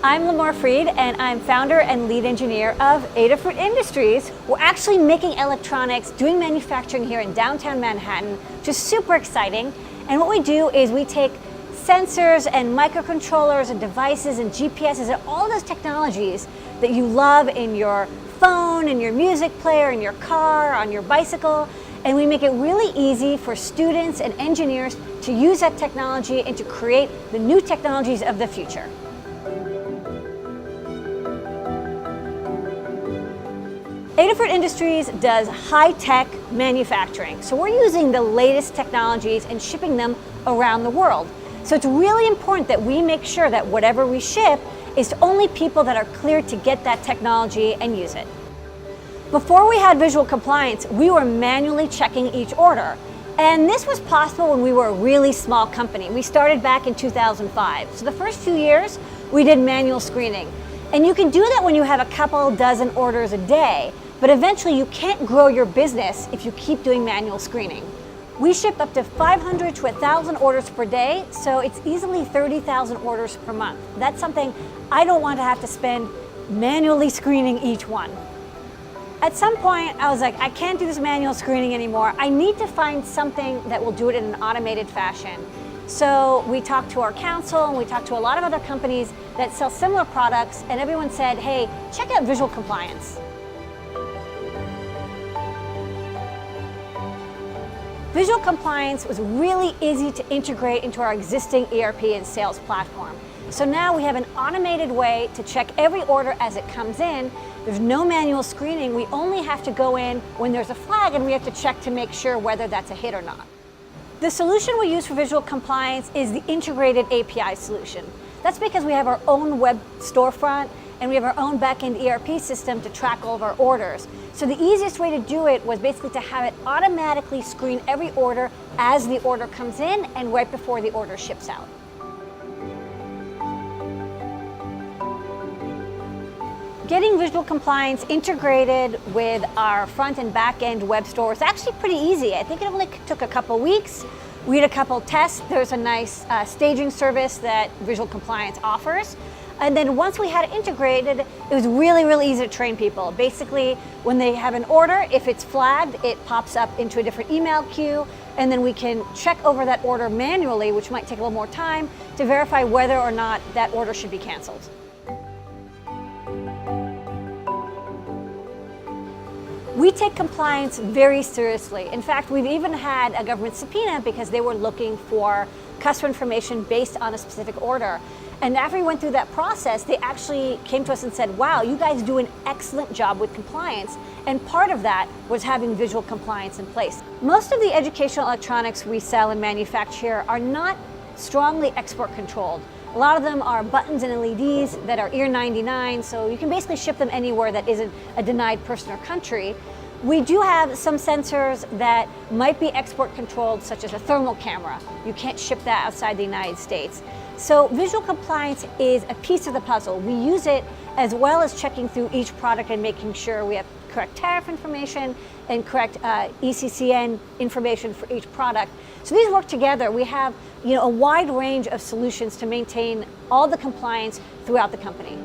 I'm Lamar Freed, and I'm founder and lead engineer of Adafruit Industries. We're actually making electronics, doing manufacturing here in downtown Manhattan, which is super exciting. And what we do is we take sensors and microcontrollers and devices and GPSs and all those technologies that you love in your phone, in your music player, in your car, on your bicycle, and we make it really easy for students and engineers to use that technology and to create the new technologies of the future. Adafruit Industries does high-tech manufacturing. So we're using the latest technologies and shipping them around the world. So it's really important that we make sure that whatever we ship is to only people that are cleared to get that technology and use it. Before we had visual compliance, we were manually checking each order. And this was possible when we were a really small company. We started back in 2005. So the first few years, we did manual screening. And you can do that when you have a couple dozen orders a day. But eventually you can't grow your business if you keep doing manual screening. We ship up to 500 to 1,000 orders per day, so it's easily 30,000 orders per month. That's something I don't want to have to spend manually screening each one. At some point, I was like, I can't do this manual screening anymore. I need to find something that will do it in an automated fashion. So we talked to our council and we talked to a lot of other companies that sell similar products, and everyone said, hey, check out visual compliance. Visual compliance was really easy to integrate into our existing ERP and sales platform. So now we have an automated way to check every order as it comes in. There's no manual screening. We only have to go in when there's a flag and we have to check to make sure whether that's a hit or not. The solution we use for visual compliance is the integrated API solution. That's because we have our own web storefront and we have our own back-end ERP system to track all of our orders. So the easiest way to do it was basically to have it automatically screen every order as the order comes in and right before the order ships out. Getting visual compliance integrated with our front and back-end web store is actually pretty easy. I think it only took a couple weeks. We had a couple tests. There's a nice staging service that visual compliance offers. And then once we had it integrated, it was really, really easy to train people. Basically, when they have an order, if it's flagged, it pops up into a different email queue, and then we can check over that order manually, which might take a little more time, to verify whether or not that order should be canceled. We take compliance very seriously. In fact, we've even had a government subpoena because they were looking for customer information based on a specific order. And after we went through that process, they actually came to us and said, wow, you guys do an excellent job with compliance. And part of that was having visual compliance in place. Most of the educational electronics we sell and manufacture here are not strongly export controlled. A lot of them are buttons and LEDs that are EAR 99, so you can basically ship them anywhere that isn't a denied person or country. We do have some sensors that might be export controlled, such as a thermal camera. You can't ship that outside the United States. So visual compliance is a piece of the puzzle. We use it as well as checking through each product and making sure we have correct tariff information and correct ECCN information for each product. So these work together. We have a wide range of solutions to maintain all the compliance throughout the company.